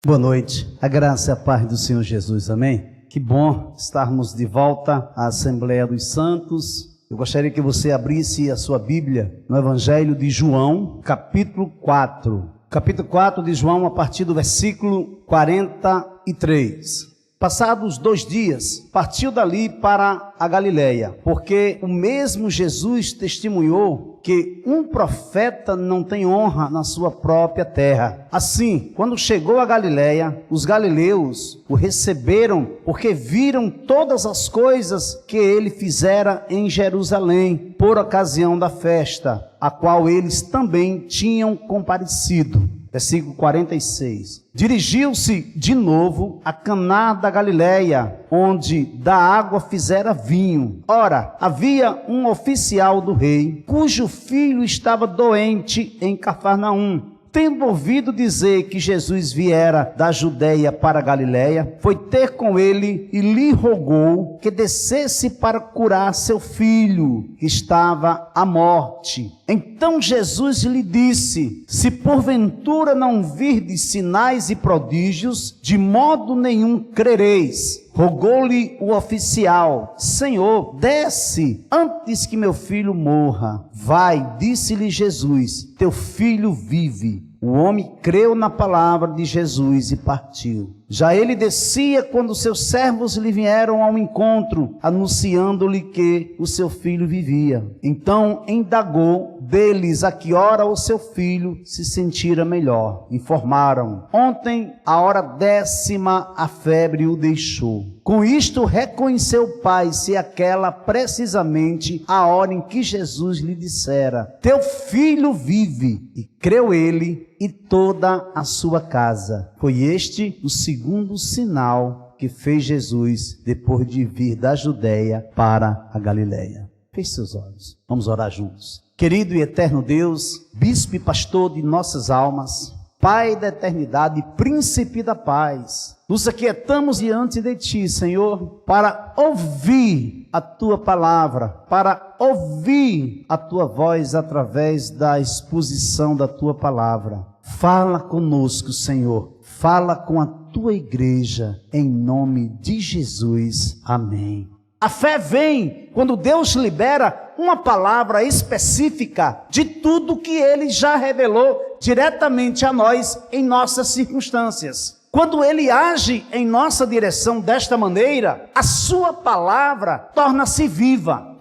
Boa noite, a graça e a paz do Senhor Jesus, amém? Que bom estarmos de volta à Assembleia dos Santos. Eu gostaria que você abrisse a sua Bíblia no Evangelho de João, capítulo 4. Capítulo 4 de João, a partir do versículo 43. Passados 2 dias, partiu dali para a Galileia, porque o mesmo Jesus testemunhou que um profeta não tem honra na sua própria terra. Assim, quando chegou a Galileia, os galileus o receberam, porque viram todas as coisas que ele fizera em Jerusalém, por ocasião da festa, a qual eles também tinham comparecido. Versículo 46. Dirigiu-se de novo a Caná da Galileia, onde da água fizera vinho. Ora, havia um oficial do rei, cujo filho estava doente em Cafarnaum. Tendo ouvido dizer que Jesus viera da Judeia para a Galileia, foi ter com ele e lhe rogou que descesse para curar seu filho, que estava à morte. Então Jesus lhe disse: se porventura não virdes sinais e prodígios, de modo nenhum crereis. Rogou-lhe o oficial: Senhor, desce antes que meu filho morra. Vai, disse-lhe Jesus, teu filho vive. O homem creu na palavra de Jesus e partiu. Já ele descia quando seus servos lhe vieram ao encontro, anunciando-lhe que o seu filho vivia. Então indagou deles a que hora o seu filho se sentira melhor. Informaram: ontem, à hora 10ª, a febre o deixou. Com isto reconheceu o pai se aquela precisamente a hora em que Jesus lhe dissera: teu filho vive. E creu ele e toda a sua casa. Foi este o segundo sinal que fez Jesus depois de vir da Judeia para a Galileia. Feche seus olhos, vamos orar juntos. Querido e eterno Deus, bispo e pastor de nossas almas, Pai da eternidade, príncipe da paz, nos aquietamos diante de Ti, Senhor, para ouvir a Tua palavra, para ouvir a Tua voz através da exposição da Tua palavra. Fala conosco, Senhor, fala com a Tua igreja, em nome de Jesus, amém. A fé vem quando Deus libera uma palavra específica de tudo que Ele já revelou diretamente a nós em nossas circunstâncias. Quando Ele age em nossa direção desta maneira, a sua palavra torna-se viva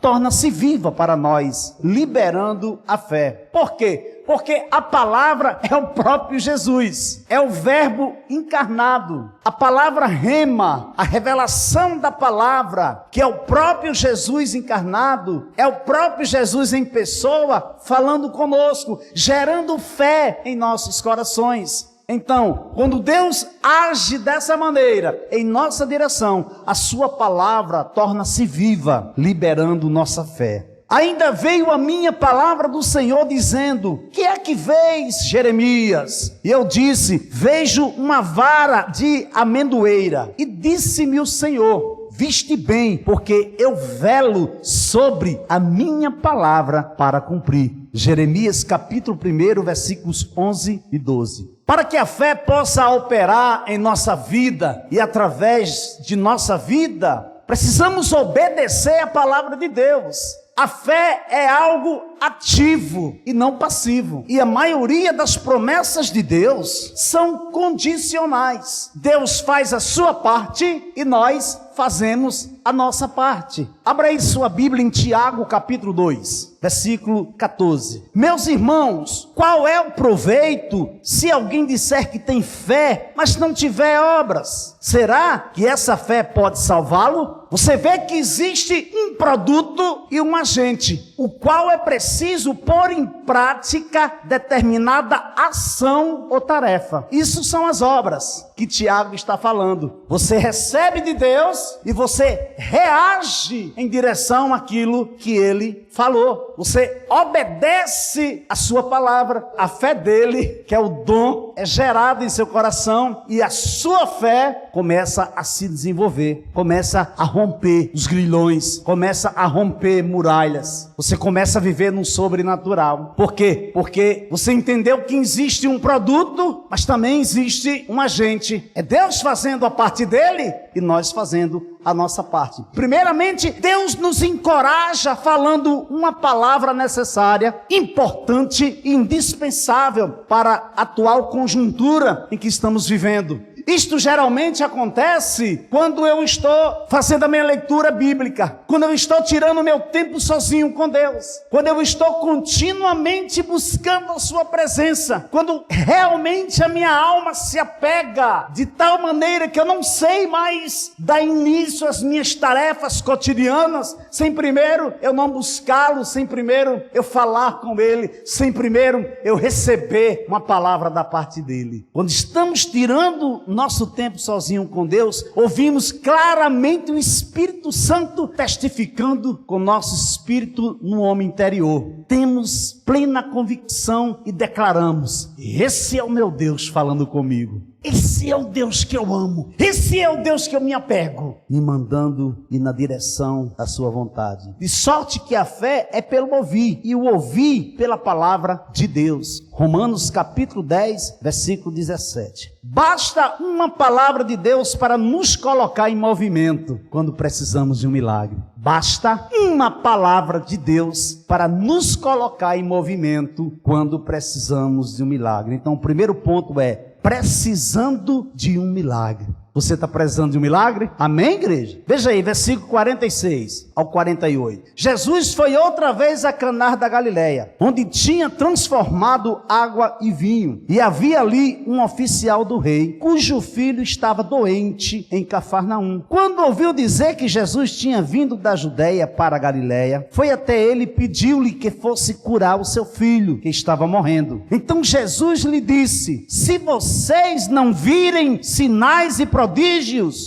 para nós, liberando a fé. Por quê? Porque a palavra é o próprio Jesus, é o verbo encarnado. A palavra rema, a revelação da palavra, que é o próprio Jesus encarnado, é o próprio Jesus em pessoa, falando conosco, gerando fé em nossos corações. Então, quando Deus age dessa maneira, em nossa direção, a sua palavra torna-se viva, liberando nossa fé. Ainda veio a minha palavra do Senhor dizendo: que é que vês, Jeremias? E eu disse: vejo uma vara de amendoeira. E disse-me o Senhor: viste bem, porque eu velo sobre a minha palavra para cumprir. Jeremias capítulo 1, versículos 11 e 12. Para que a fé possa operar em nossa vida e através de nossa vida, precisamos obedecer a palavra de Deus. A fé é algo ativo e não passivo. E a maioria das promessas de Deus são condicionais. Deus faz a sua parte e nós fazemos a nossa parte. Abra aí sua Bíblia em Tiago capítulo 2, versículo 14. Meus irmãos, qual é o proveito se alguém disser que tem fé, mas não tiver obras? Será que essa fé pode salvá-lo? Você vê que existe um produto e um agente, o qual é preciso pôr em prática determinada ação ou tarefa. Isso são as obras que Tiago está falando. Você recebe de Deus e você reage em direção àquilo que Ele falou. Você obedece a sua palavra. A fé dele, que é o dom, é gerada em seu coração e a sua fé começa a se desenvolver, começa a romper os grilhões, começa a romper muralhas. Você você começa a viver no sobrenatural. Por quê? Porque você entendeu que existe um produto, mas também existe um agente. É Deus fazendo a parte dele e nós fazendo a nossa parte. Primeiramente, Deus nos encoraja falando uma palavra necessária, importante e indispensável para a atual conjuntura em que estamos vivendo. Isto geralmente acontece quando eu estou fazendo a minha leitura bíblica, quando eu estou tirando o meu tempo sozinho com Deus, quando eu estou continuamente buscando a sua presença, quando realmente a minha alma se apega de tal maneira que eu não sei mais dar início às minhas tarefas cotidianas, sem primeiro eu não buscá-lo, sem primeiro eu falar com ele, sem primeiro eu receber uma palavra da parte dele. Quando estamos tirando nosso tempo sozinho com Deus, ouvimos claramente o Espírito Santo testificando com nosso espírito no homem interior. Temos plena convicção e declaramos: esse é o meu Deus falando comigo. Esse é o Deus que eu amo. Esse é o Deus que eu me apego, me mandando ir na direção da sua vontade. De sorte que a fé é pelo ouvir, e o ouvir pela palavra de Deus. Romanos capítulo 10, versículo 17. Basta uma palavra de Deus para nos colocar em movimento quando precisamos de um milagre. Basta uma palavra de Deus para nos colocar em movimento quando precisamos de um milagre. Então o primeiro ponto é: precisando de um milagre. Você está precisando de um milagre? Amém, igreja? Veja aí, versículo 46 ao 48. Jesus foi outra vez a Caná da Galileia, onde tinha transformado água e vinho. E havia ali um oficial do rei, cujo filho estava doente em Cafarnaum. Quando ouviu dizer que Jesus tinha vindo da Judeia para a Galileia, foi até ele e pediu-lhe que fosse curar o seu filho, que estava morrendo. Então Jesus lhe disse: se vocês não virem sinais e prodígios,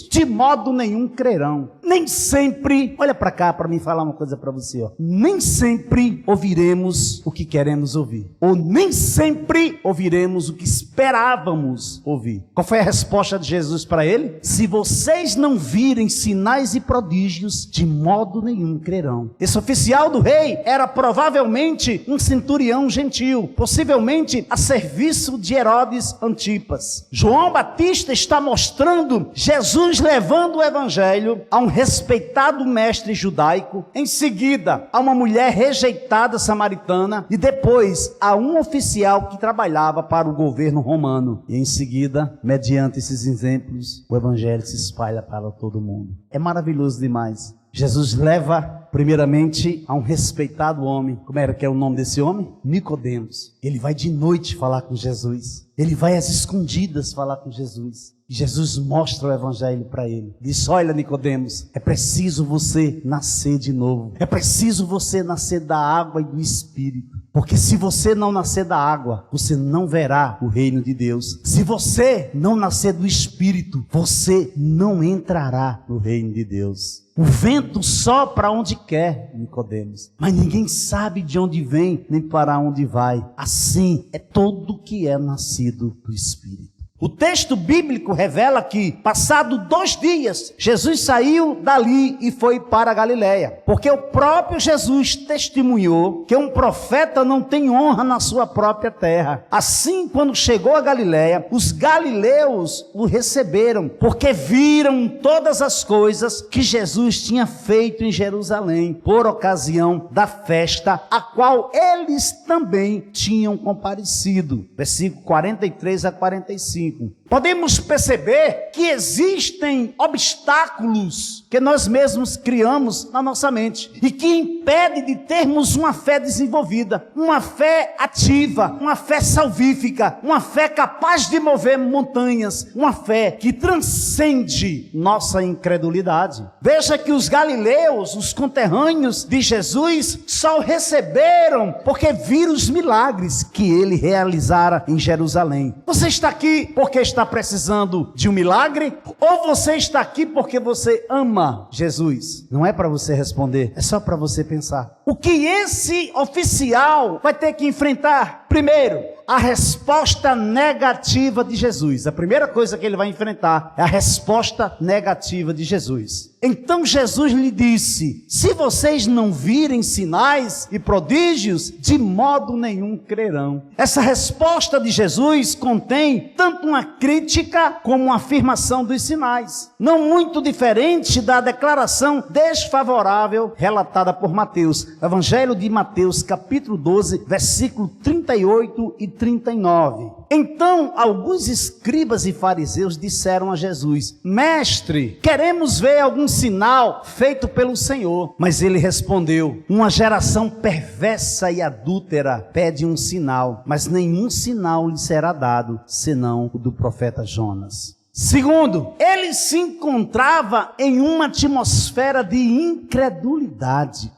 de modo nenhum crerão. Nem sempre, olha para cá para mim falar uma coisa para você, ó. Nem sempre ouviremos o que queremos ouvir, ou nem sempre ouviremos o que esperávamos ouvir. Qual foi a resposta de Jesus para ele? Se vocês não virem sinais e prodígios, de modo nenhum crerão. Esse oficial do rei era provavelmente um centurião gentil, possivelmente a serviço de Herodes Antipas. João Batista está mostrando Jesus levando o evangelho a um respeitado mestre judaico, em seguida a uma mulher rejeitada samaritana e depois a um oficial que trabalhava para o governo romano. E em seguida, mediante esses exemplos, o evangelho se espalha para todo mundo. É maravilhoso demais. Jesus leva primeiramente a um respeitado homem. Como era que é o nome desse homem? Nicodemos. Ele vai de noite falar com Jesus. Ele vai às escondidas falar com Jesus. E Jesus mostra o evangelho para ele. Diz: olha, Nicodemos, é preciso você nascer de novo. É preciso você nascer da água e do Espírito. Porque se você não nascer da água, você não verá o reino de Deus. Se você não nascer do Espírito, você não entrará no reino de Deus. O vento sopra onde quer, Nicodemos, mas ninguém sabe de onde vem, nem para onde vai. Assim é todo que é nascido do Espírito. O texto bíblico revela que, passado 2 dias, Jesus saiu dali e foi para a Galileia. Porque o próprio Jesus testemunhou que um profeta não tem honra na sua própria terra. Assim, quando chegou a Galileia, os galileus o receberam, porque viram todas as coisas que Jesus tinha feito em Jerusalém, por ocasião da festa, a qual eles também tinham comparecido. Versículo 43 a 45. Podemos perceber que existem obstáculos que nós mesmos criamos na nossa mente e que impedem de termos uma fé desenvolvida, uma fé ativa, uma fé salvífica, uma fé capaz de mover montanhas, uma fé que transcende nossa incredulidade. Veja que os galileus, os conterrâneos de Jesus, só o receberam porque viram os milagres que ele realizara em Jerusalém. Você está aqui porque está precisando de um milagre? Ou você está aqui porque você ama Jesus? Não é para você responder, é só para você pensar. O que esse oficial vai ter que enfrentar? Primeiro, a resposta negativa de Jesus. A primeira coisa que ele vai enfrentar é a resposta negativa de Jesus. Então Jesus lhe disse: se vocês não virem sinais e prodígios, de modo nenhum crerão. Essa resposta de Jesus contém tanto uma crítica como uma afirmação dos sinais, não muito diferente da declaração desfavorável relatada por Mateus. Evangelho de Mateus, capítulo 12, versículo 38 e 39. Então, alguns escribas e fariseus disseram a Jesus: Mestre, queremos ver algum sinal feito pelo Senhor. Mas ele respondeu: uma geração perversa e adúltera pede um sinal, mas nenhum sinal lhe será dado, senão o do profeta Jonas. Segundo, ele se encontrava em uma atmosfera de incredulidade.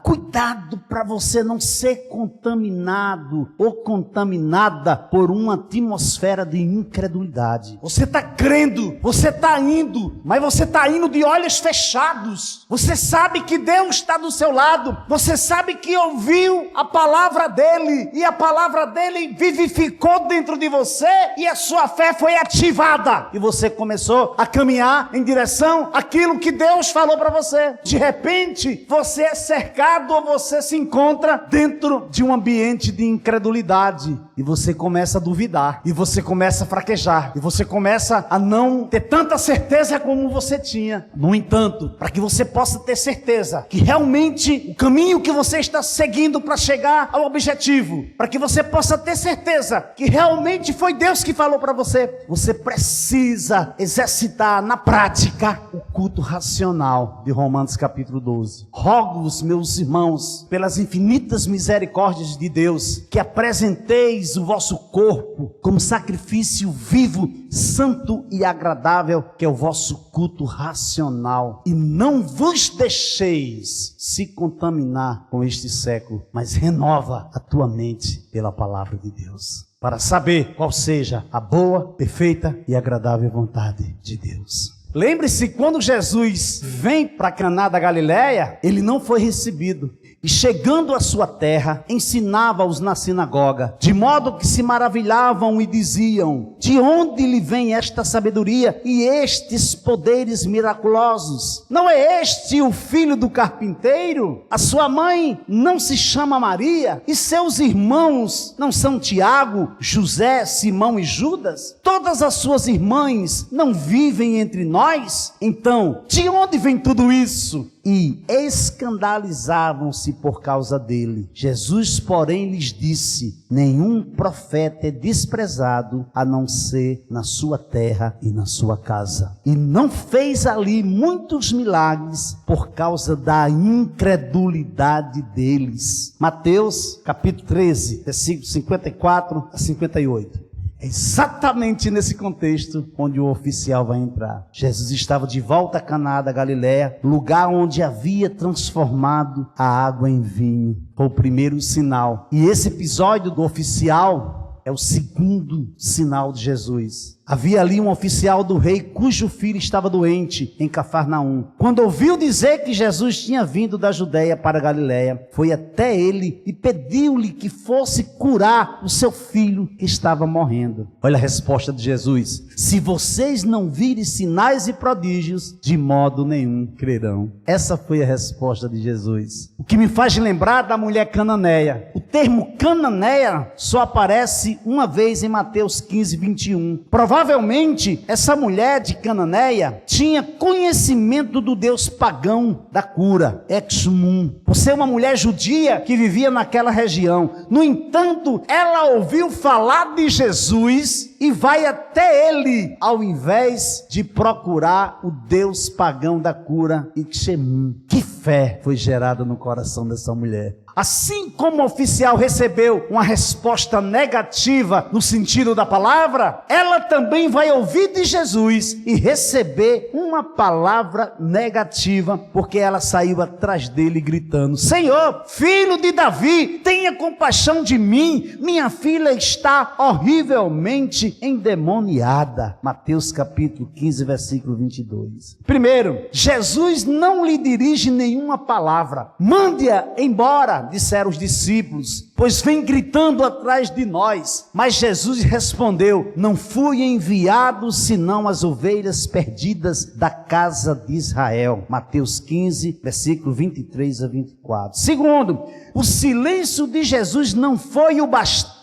Cuidado para você não ser contaminado ou contaminada por uma atmosfera de incredulidade. Você está crendo, você está indo, mas você está indo de olhos fechados. Você sabe que Deus está do seu lado, você sabe que ouviu a palavra dele, e a palavra dele vivificou dentro de você, e a sua fé foi ativada, e você começou a caminhar em direção àquilo que Deus falou para você. De repente, você é cercado, ou você se encontra dentro de um ambiente de incredulidade, e você começa a duvidar, e você começa a fraquejar, e você começa a não ter tanta certeza como você tinha. No entanto, para que você possa ter certeza que realmente o caminho que você está seguindo para chegar ao objetivo, para que você possa ter certeza que realmente foi Deus que falou para você, você precisa exercitar na prática o culto racional de Romanos capítulo 12. Rogo-vos, meus irmãos, pelas infinitas misericórdias de Deus, que apresenteis o vosso corpo como sacrifício vivo, santo e agradável, que é o vosso culto racional, e não vos deixeis se contaminar com este século, mas renova a tua mente pela palavra de Deus, para saber qual seja a boa, perfeita e agradável vontade de Deus. Lembre-se, quando Jesus vem para Caná da Galileia, ele não foi recebido. E chegando à sua terra, ensinava-os na sinagoga, de modo que se maravilhavam e diziam: de onde lhe vem esta sabedoria e estes poderes miraculosos? Não é este o filho do carpinteiro? A sua mãe não se chama Maria? E seus irmãos não são Tiago, José, Simão e Judas? Todas as suas irmãs não vivem entre nós? Então, de onde vem tudo isso? E escandalizavam-se por causa dele. Jesus, porém, lhes disse: nenhum profeta é desprezado, a não ser na sua terra e na sua casa. E não fez ali muitos milagres por causa da incredulidade deles. Mateus, capítulo 13, versículos 54 a 58. É exatamente nesse contexto onde o oficial vai entrar. Jesus estava de volta a Caná da Galileia, lugar onde havia transformado a água em vinho. Foi o primeiro sinal. E esse episódio do oficial é o segundo sinal de Jesus. Havia ali um oficial do rei cujo filho estava doente em Cafarnaum. Quando ouviu dizer que Jesus tinha vindo da Judeia para a Galileia, foi até ele e pediu-lhe que fosse curar o seu filho que estava morrendo. Olha a resposta de Jesus: se vocês não virem sinais e prodígios, de modo nenhum crerão. Essa foi a resposta de Jesus. O que me faz lembrar da mulher cananeia. O termo cananeia só aparece uma vez em Mateus 15, 21. Provavelmente, essa mulher de Cananeia tinha conhecimento do Deus pagão da cura, Exumum, por ser uma mulher judia que vivia naquela região. No entanto, ela ouviu falar de Jesus e vai até ele, ao invés de procurar o Deus pagão da cura, Exumum. Que fé foi gerada no coração dessa mulher! Assim como o oficial recebeu uma resposta negativa no sentido da palavra, ela também vai ouvir de Jesus e receber uma palavra negativa, porque ela saiu atrás dele gritando: Senhor, filho de Davi, tenha compaixão de mim, minha filha está horrivelmente endemoniada. Mateus capítulo 15, versículo 22. Primeiro, Jesus não lhe dirige nenhuma palavra. Mande-a embora, disseram os discípulos. pois vem gritando atrás de nós. Mas Jesus respondeu: não fui enviado senão as ovelhas perdidas da casa de Israel. Mateus 15, versículo 23 a 24. Segundo, o silêncio de Jesus não foi o bastante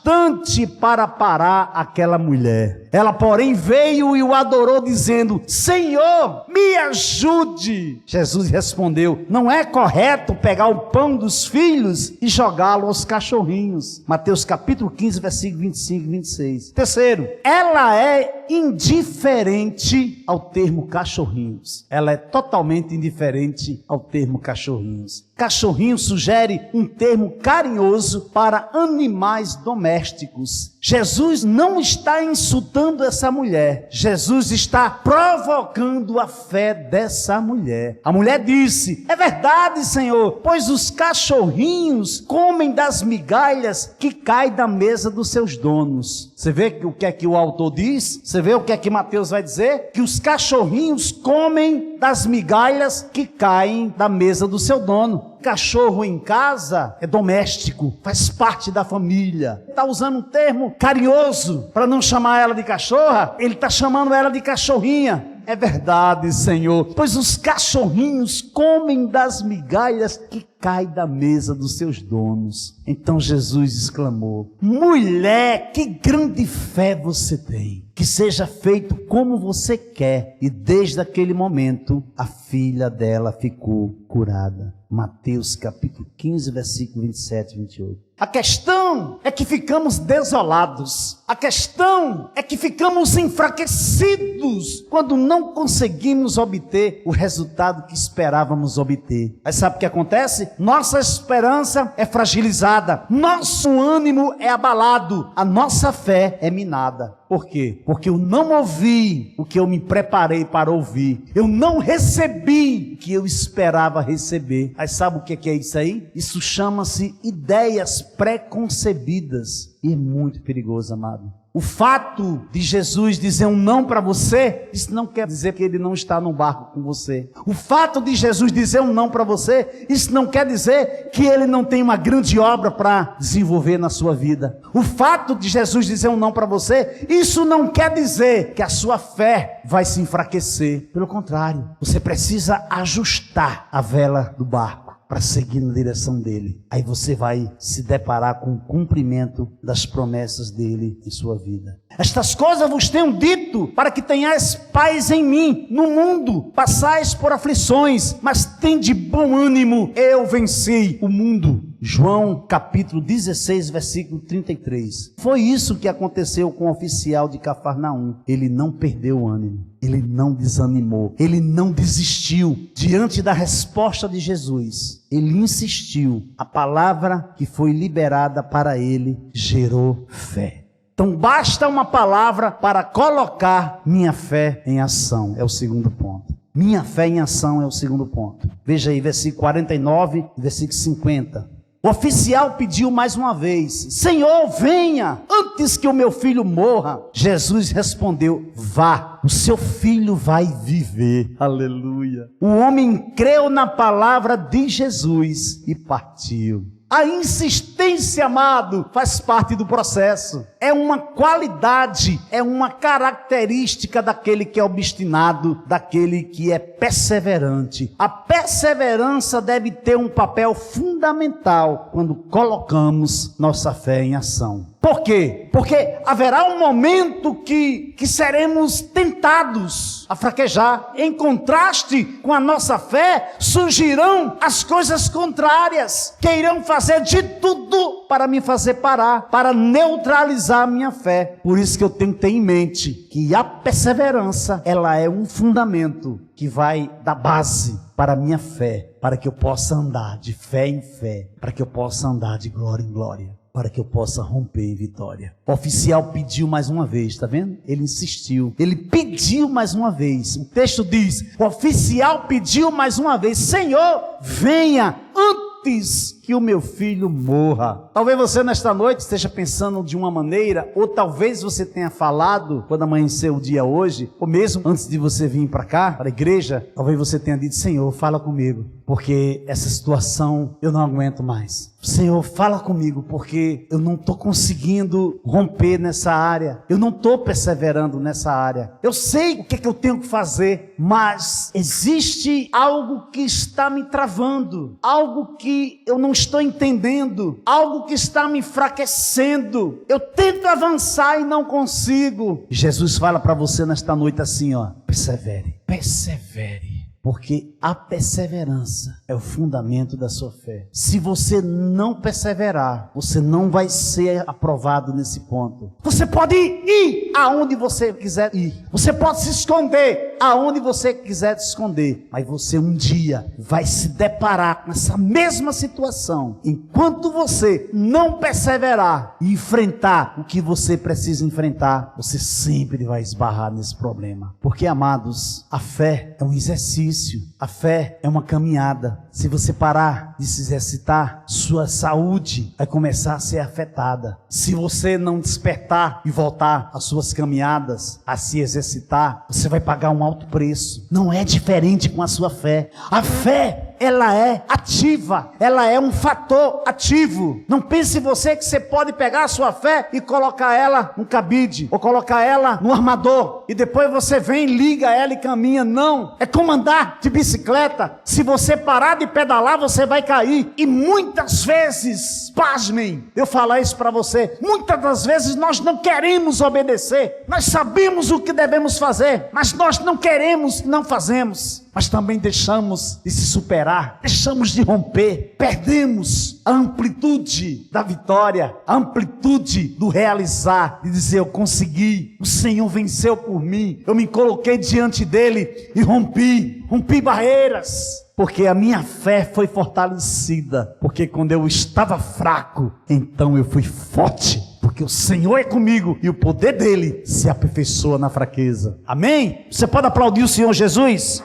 para parar aquela mulher. Ela, porém, veio e o adorou, dizendo: Senhor, me ajude. Jesus respondeu: não é correto pegar o pão dos filhos e jogá-lo aos cachorrinhos. Mateus capítulo 15, versículo 25 e 26. Terceiro, ela é indiferente ao termo cachorrinhos. Ela é totalmente indiferente ao termo cachorrinhos. Cachorrinho sugere um termo carinhoso para animais domésticos. Jesus não está insultando essa mulher. Jesus está provocando a fé dessa mulher. A mulher disse: é verdade, Senhor, pois os cachorrinhos comem das migalhas que caem da mesa dos seus donos. Você vê o que é que o autor diz? Você vê o que é que Mateus vai dizer? Que os cachorrinhos comem das migalhas que caem da mesa do seu dono. Cachorro em casa é doméstico, faz parte da família. Está usando um termo carinhoso para não chamar ela de cachorra, ele está chamando ela de cachorrinha. É verdade, Senhor, pois os cachorrinhos comem das migalhas que caem da mesa dos seus donos. Então Jesus exclamou: mulher, que grande fé você tem, que seja feito como você quer. E desde aquele momento a filha dela ficou curada. Mateus capítulo 15, versículo 27 e 28. A questão é que ficamos desolados. A questão é que ficamos enfraquecidos quando não conseguimos obter o resultado que esperávamos obter. Mas sabe o que acontece? Nossa esperança é fragilizada, nosso ânimo é abalado, a nossa fé é minada. Por quê? Porque eu não ouvi o que eu me preparei para ouvir. Eu não recebi o que eu esperava receber. Mas sabe o que é isso aí? Isso chama-se ideias pré-concebidas. E é muito perigoso, amado. O fato de Jesus dizer um não para você, isso não quer dizer que ele não está no barco com você. O fato de Jesus dizer um não para você, isso não quer dizer que ele não tem uma grande obra para desenvolver na sua vida. O fato de Jesus dizer um não para você, isso não quer dizer que a sua fé vai se enfraquecer. Pelo contrário, você precisa ajustar a vela do barco para seguir na direção dele. Aí você vai se deparar com o cumprimento das promessas dele em sua vida. Estas coisas vos tenho dito para que tenhais paz em mim. No mundo passais por aflições, mas tende bom ânimo, eu venci o mundo. João capítulo 16, versículo 33. Foi isso que aconteceu com o oficial de Cafarnaum. Ele não perdeu o ânimo, ele não desanimou, ele não desistiu diante da resposta de Jesus. Ele insistiu. A palavra que foi liberada para ele gerou fé. Então basta uma palavra para colocar minha fé em ação. É o segundo ponto. Minha fé em ação é o segundo ponto. Veja aí, versículo 49 e versículo 50. O oficial pediu mais uma vez: Senhor, venha, antes que o meu filho morra. Jesus respondeu: vá, o seu filho vai viver. Aleluia. O homem creu na palavra de Jesus e partiu. A insistência, amado, faz parte do processo. É uma qualidade, é uma característica daquele que é obstinado, daquele que é perseverante. A perseverança deve ter um papel fundamental quando colocamos nossa fé em ação. Por quê? Porque haverá um momento que seremos tentados a fraquejar. Em contraste com a nossa fé, surgirão as coisas contrárias, que irão fazer de tudo para me fazer parar, para neutralizar a minha fé. Por isso que eu tenho que ter em mente que a perseverança, ela é um fundamento que vai dar base para a minha fé, para que eu possa andar de fé em fé, para que eu possa andar de glória em glória, para que eu possa romper em vitória. O oficial pediu mais uma vez, está vendo? Ele insistiu, ele pediu mais uma vez. O texto diz: o oficial pediu mais uma vez: Senhor, venha antes que o meu filho morra. Talvez você nesta noite esteja pensando de uma maneira, ou talvez você tenha falado quando amanheceu o dia hoje, ou mesmo antes de você vir para cá, para a igreja, talvez você tenha dito: Senhor, fala comigo, porque essa situação eu não aguento mais. Senhor, fala comigo, porque eu não estou conseguindo romper nessa área, eu não estou perseverando nessa área. Eu sei o que é que eu tenho que fazer, mas existe algo que está me travando, algo que eu não estou entendendo, algo que está me enfraquecendo. Eu tento avançar e não consigo. Jesus fala para você nesta noite assim, ó: persevere, persevere. Porque a perseverança é o fundamento da sua fé. Se você não perseverar, você não vai ser aprovado nesse ponto. Você pode ir aonde você quiser ir. Você pode se esconder aonde você quiser se esconder. Mas você um dia vai se deparar com essa mesma situação. Enquanto você não perseverar e enfrentar o que você precisa enfrentar, você sempre vai esbarrar nesse problema. Porque, amados, a fé é um exercício. A fé é uma caminhada. Se você parar de se exercitar, sua saúde vai começar a ser afetada. Se você não despertar e voltar às suas caminhadas, a se exercitar, você vai pagar um alto preço. Não é diferente com a sua fé. A fé, ela é ativa, ela é um fator ativo. Não pense você que você pode pegar a sua fé e colocar ela no cabide, ou colocar ela no armador, e depois você vem, liga ela e caminha. Não, é como andar de bicicleta. Se você parar de pedalar, você vai cair. E muitas vezes, pasmem, eu falar isso para você, muitas das vezes nós não queremos obedecer. Nós sabemos o que devemos fazer, mas nós não queremos e não fazemos. Mas também deixamos de se superar, deixamos de romper, perdemos a amplitude da vitória, a amplitude do realizar, de dizer: eu consegui, o Senhor venceu por mim, eu me coloquei diante dele e rompi barreiras, porque a minha fé foi fortalecida, porque quando eu estava fraco, então eu fui forte, porque o Senhor é comigo e o poder dele se aperfeiçoa na fraqueza. Amém? Você pode aplaudir o Senhor Jesus?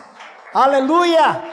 Aleluia!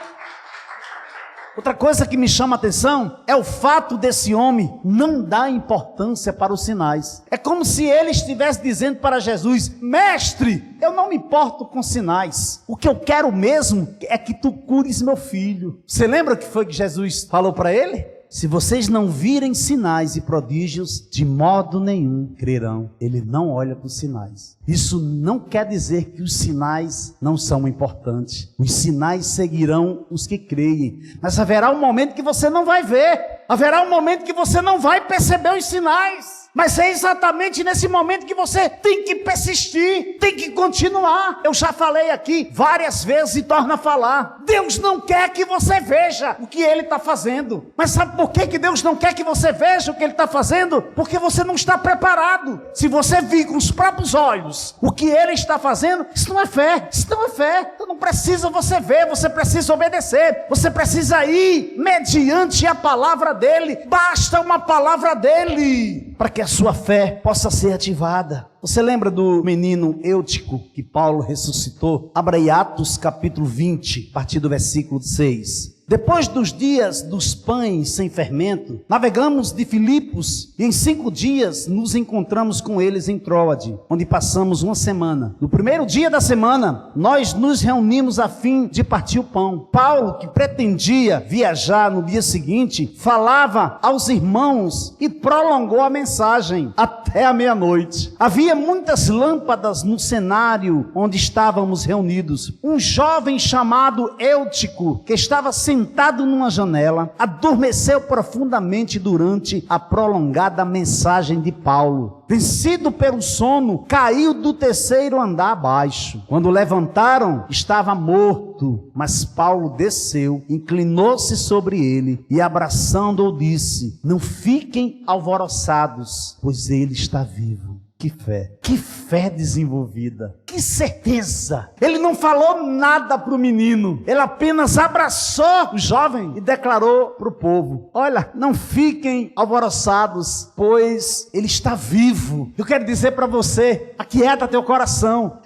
Outra coisa que me chama a atenção é o fato desse homem não dar importância para os sinais. É como se ele estivesse dizendo para Jesus: mestre, eu não me importo com sinais, o que eu quero mesmo é que tu cures meu filho. Você lembra o que foi que Jesus falou para ele? Se vocês não virem sinais e prodígios, de modo nenhum crerão. Ele não olha para os sinais. Isso não quer dizer que os sinais não são importantes. Os sinais seguirão os que creem. Mas haverá um momento que você não vai ver. Haverá um momento que você não vai perceber os sinais. Mas é exatamente nesse momento que você tem que persistir, tem que continuar. Eu já falei aqui várias vezes e torno a falar. Deus não quer que você veja o que Ele está fazendo. Mas sabe por que Deus não quer que você veja o que Ele está fazendo? Porque você não está preparado. Se você vir com os próprios olhos o que Ele está fazendo, isso não é fé, isso não é fé. Então não precisa você ver, você precisa obedecer. Você precisa ir mediante a palavra dEle. Basta uma palavra dEle para que a sua fé possa ser ativada. Você lembra do menino Eutico que Paulo ressuscitou? Abra aí Atos capítulo 20, a partir do versículo 6. Depois dos dias dos pães sem fermento, navegamos de Filipos e em 5 dias nos encontramos com eles em Tróade, onde passamos uma semana. No primeiro dia da semana, nós nos reunimos a fim de partir o pão. Paulo, que pretendia viajar no dia seguinte, falava aos irmãos e prolongou a mensagem até a meia-noite. Havia muitas lâmpadas no cenário onde estávamos reunidos. Um jovem chamado Eutico, que estava sentado numa janela, adormeceu profundamente durante a prolongada mensagem de Paulo. Vencido pelo sono, caiu do 3º andar abaixo. Quando levantaram, estava morto, mas Paulo desceu, inclinou-se sobre ele e abraçando-o disse: não fiquem alvoroçados, pois ele está vivo. Que fé desenvolvida, que certeza. Ele não falou nada para o menino, ele apenas abraçou o jovem e declarou para o povo: olha, não fiquem alvoroçados, pois ele está vivo. Eu quero dizer para você: aquieta teu coração,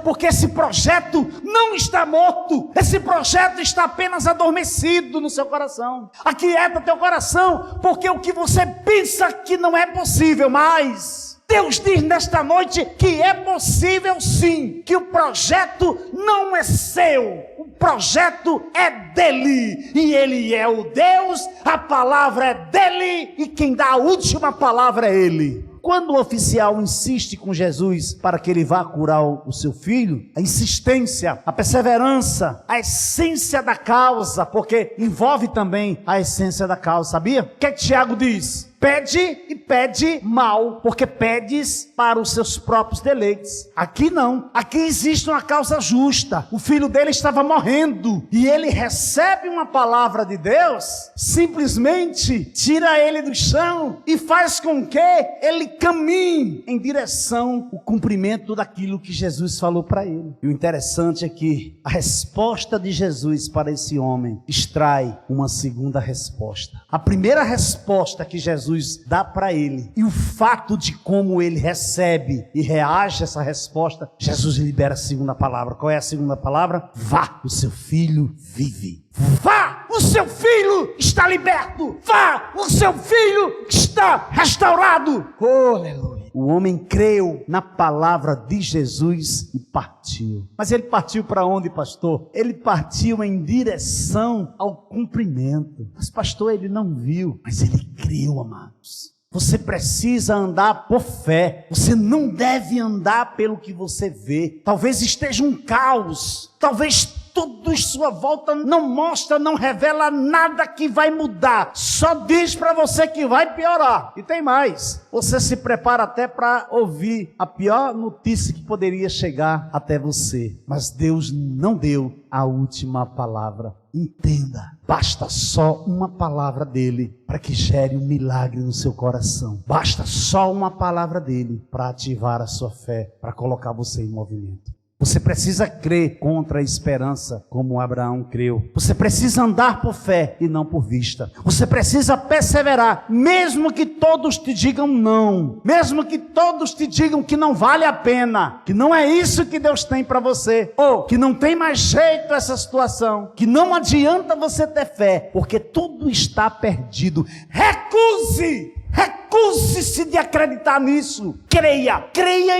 porque esse projeto não está morto, esse projeto está apenas adormecido no seu coração. Aquieta teu coração, porque o que você pensa que não é possível, mas Deus diz nesta noite que é possível sim, que o projeto não é seu, o projeto é dele, e ele é o Deus, a palavra é dele, e quem dá a última palavra é ele. Quando o oficial insiste com Jesus para que ele vá curar o seu filho, a insistência, a perseverança, a essência da causa, porque envolve também a essência da causa, sabia? O que Tiago diz? Pede e pede mal, porque pedes para os seus próprios deleites. Aqui não, aqui existe uma causa justa. O filho dele estava morrendo e ele recebe uma palavra de Deus, simplesmente tira ele do chão e faz com que ele caminhe em direção ao cumprimento daquilo que Jesus falou para ele. E o interessante é que a resposta de Jesus para esse homem extrai uma segunda resposta. A primeira resposta que Jesus dá para ele, e o fato de como ele recebe e reage a essa resposta, Jesus libera a segunda palavra. Qual é a segunda palavra? Vá, o seu filho vive. Vá, o seu filho está liberto. Vá, o seu filho está restaurado. Oh, aleluia. O homem creu na palavra de Jesus e partiu. Mas ele partiu para onde, pastor? Ele partiu em direção ao cumprimento. Mas, pastor, ele não viu, mas ele creu, amados. Você precisa andar por fé. Você não deve andar pelo que você vê. Talvez esteja um caos. Talvez tudo em sua volta não mostra, não revela nada que vai mudar. Só diz para você que vai piorar. E tem mais. Você se prepara até para ouvir a pior notícia que poderia chegar até você. Mas Deus não deu a última palavra. Entenda, basta só uma palavra dele para que gere um milagre no seu coração. Basta só uma palavra dele para ativar a sua fé, para colocar você em movimento. Você precisa crer contra a esperança, como Abraão creu. Você precisa andar por fé e não por vista. Você precisa perseverar, mesmo que todos te digam não. Mesmo que todos te digam que não vale a pena. Que não é isso que Deus tem para você. Ou que não tem mais jeito essa situação. Que não adianta você ter fé, porque tudo está perdido. Recuse! Recuse-se de acreditar nisso. Creia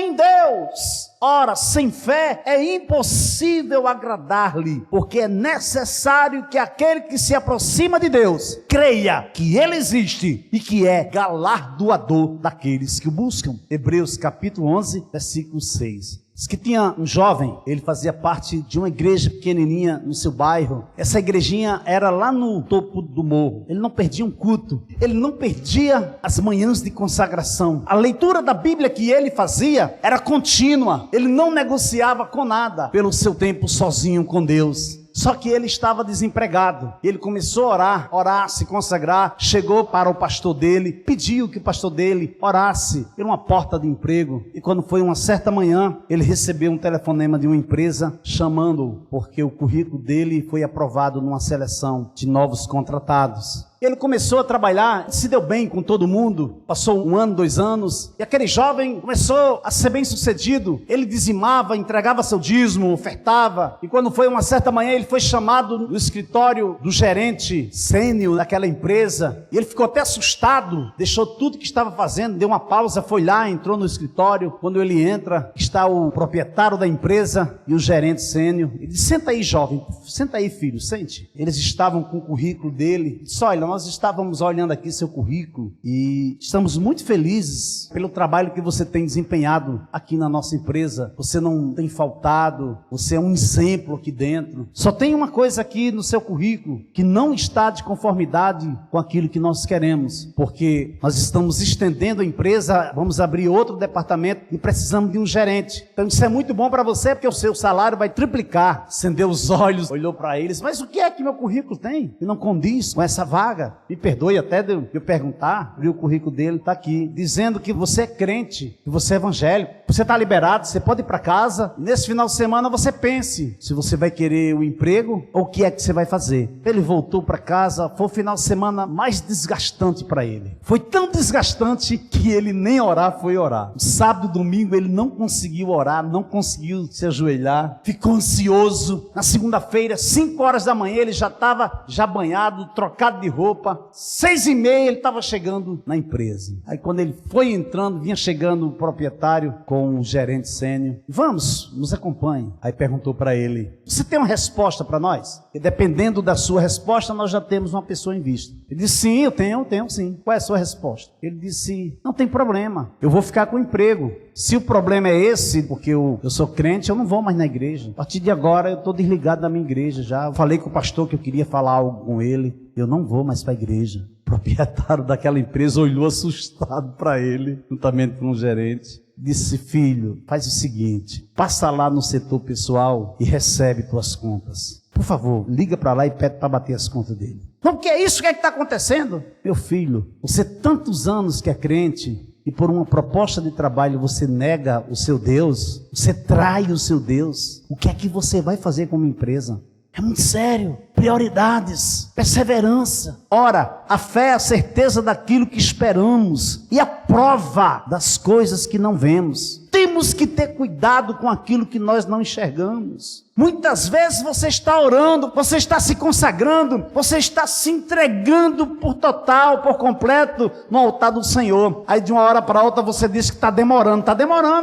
em Deus. Ora, sem fé é impossível agradar-lhe, porque é necessário que aquele que se aproxima de Deus creia que Ele existe e que é galardoador daqueles que o buscam. Hebreus capítulo 11, versículo 6. Diz que tinha um jovem, ele fazia parte de uma igreja pequenininha no seu bairro. Essa igrejinha era lá no topo do morro. Ele não perdia um culto, ele não perdia as manhãs de consagração. A leitura da Bíblia que ele fazia era contínua. Ele não negociava com nada pelo seu tempo sozinho com Deus. Só que ele estava desempregado. Ele começou a orar, se consagrar. Chegou para o pastor dele, pediu que o pastor dele orasse por uma porta de emprego. E quando foi uma certa manhã, ele recebeu um telefonema de uma empresa chamando-o, porque o currículo dele foi aprovado numa seleção de novos contratados. Ele começou a trabalhar, se deu bem com todo mundo, passou 1 ano, 2 anos, e aquele jovem começou a ser bem sucedido. Ele dizimava, entregava seu dízimo, ofertava, e quando foi uma certa manhã, ele foi chamado no escritório do gerente sênior daquela empresa, e ele ficou até assustado, deixou tudo que estava fazendo, deu uma pausa, foi lá, entrou no escritório. Quando ele entra, está o proprietário da empresa e o gerente sênior. Ele disse: senta aí, jovem, senta aí, filho, sente. Eles estavam com o currículo dele. Ele disse: olha, nós estávamos olhando aqui seu currículo e estamos muito felizes pelo trabalho que você tem desempenhado aqui na nossa empresa. Você não tem faltado, você é um exemplo aqui dentro. Só tem uma coisa aqui no seu currículo que não está de conformidade com aquilo que nós queremos, porque nós estamos estendendo a empresa, vamos abrir outro departamento e precisamos de um gerente. Então isso é muito bom para você, porque o seu salário vai triplicar. Acendeu os olhos, olhou para eles: mas o que é que meu currículo tem que não condiz com essa vaga? Me perdoe até de eu perguntar. Abri o currículo dele, está aqui, dizendo que você é crente, que você é evangélico, você está liberado, você pode ir para casa. Nesse final de semana você pense se você vai querer o emprego ou o que é que você vai fazer. Ele voltou para casa. Foi o final de semana mais desgastante para ele. Foi tão desgastante que ele nem orar foi orar. Sábado e domingo ele não conseguiu orar, não conseguiu se ajoelhar, ficou ansioso. Na segunda-feira, 5 horas da manhã, ele já estava banhado, trocado de roupa. 6h30 ele estava chegando na empresa. Aí quando ele foi entrando, vinha chegando o proprietário com um gerente sênior. Vamos, nos acompanhe. Aí perguntou para ele: você tem uma resposta para nós? E dependendo da sua resposta, nós já temos uma pessoa em vista. Ele disse: sim, eu tenho sim. Qual é a sua resposta? Ele disse: não tem problema, eu vou ficar com o emprego. Se o problema é esse, porque eu sou crente, eu não vou mais na igreja. A partir de agora eu estou desligado da minha igreja já. Falei com o pastor que eu queria falar algo com ele. Eu não vou mais para a igreja. O proprietário daquela empresa olhou assustado para ele, juntamente com o gerente. Disse: filho, faz o seguinte, passa lá no setor pessoal e recebe tuas contas. Por favor, liga para lá e pede para bater as contas dele. Não, que é isso? O que é que está acontecendo? Meu filho, você tantos anos que é crente e por uma proposta de trabalho você nega o seu Deus, você trai o seu Deus. O que é que você vai fazer como empresa? É muito sério. Prioridades, perseverança. Ora, a fé é a certeza daquilo que esperamos e a prova das coisas que não vemos. Temos que ter cuidado com aquilo que nós não enxergamos. Muitas vezes você está orando, você está se consagrando, você está se entregando por total, por completo no altar do Senhor. Aí de uma hora para outra você diz que está demorando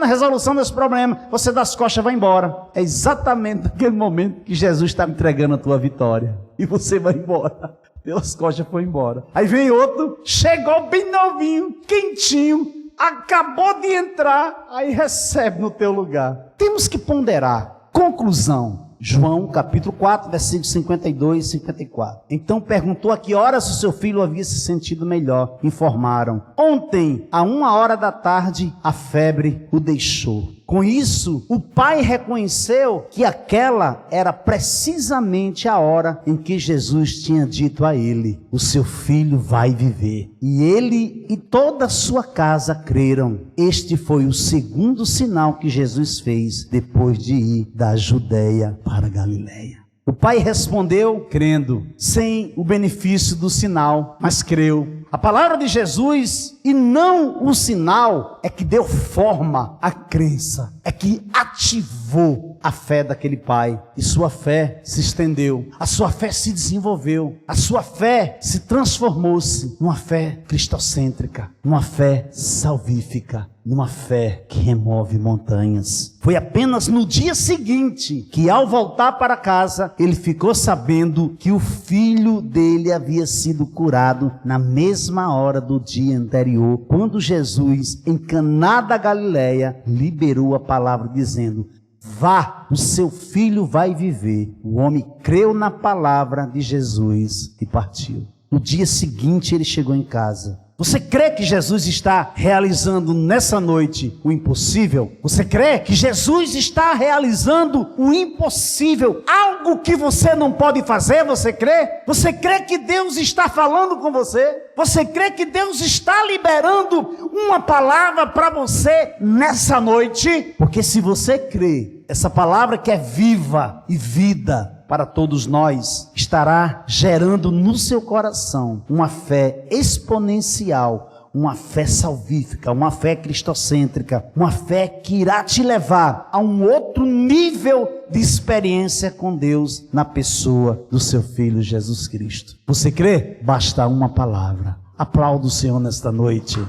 a resolução desse problema. Você dá as costas e vai embora. É exatamente naquele momento que Jesus está entregando a tua vitória. E você vai embora. Pelas costas foi embora. Aí vem outro, chegou bem novinho, quentinho, acabou de entrar, aí recebe no teu lugar. Temos que ponderar. Conclusão, João capítulo 4, versículos 52 e 54. Então perguntou a que horas o seu filho havia se sentido melhor. Informaram: ontem, à 1h da tarde, a febre o deixou. Com isso, o pai reconheceu que aquela era precisamente a hora em que Jesus tinha dito a ele: o seu filho vai viver. E ele e toda a sua casa creram. Este foi o segundo sinal que Jesus fez depois de ir da Judeia para a Galileia. O pai respondeu crendo, sem o benefício do sinal, mas creu. A palavra de Jesus, e não o sinal, é que deu forma à crença, é que ativou a fé daquele pai. E sua fé se estendeu, a sua fé se desenvolveu, a sua fé se transformou-se numa fé cristocêntrica, numa fé salvífica, numa fé que remove montanhas. Foi apenas no dia seguinte que, ao voltar para casa, ele ficou sabendo que o filho dele havia sido curado na mesma hora do dia anterior, quando Jesus, em Caná da Galileia, liberou a palavra dizendo: vá, o seu filho vai viver. O homem creu na palavra de Jesus e partiu. No dia seguinte ele chegou em casa. Você crê que Jesus está realizando nessa noite o impossível? Você crê que Jesus está realizando o impossível? Algo que você não pode fazer, você crê? Você crê que Deus está falando com você? Você crê que Deus está liberando uma palavra para você nessa noite? Porque se você crê, essa palavra que é viva e vida para todos nós, estará gerando no seu coração uma fé exponencial, uma fé salvífica, uma fé cristocêntrica, uma fé que irá te levar a um outro nível de experiência com Deus na pessoa do seu Filho Jesus Cristo. Você crê? Basta uma palavra. Aplauda o Senhor nesta noite.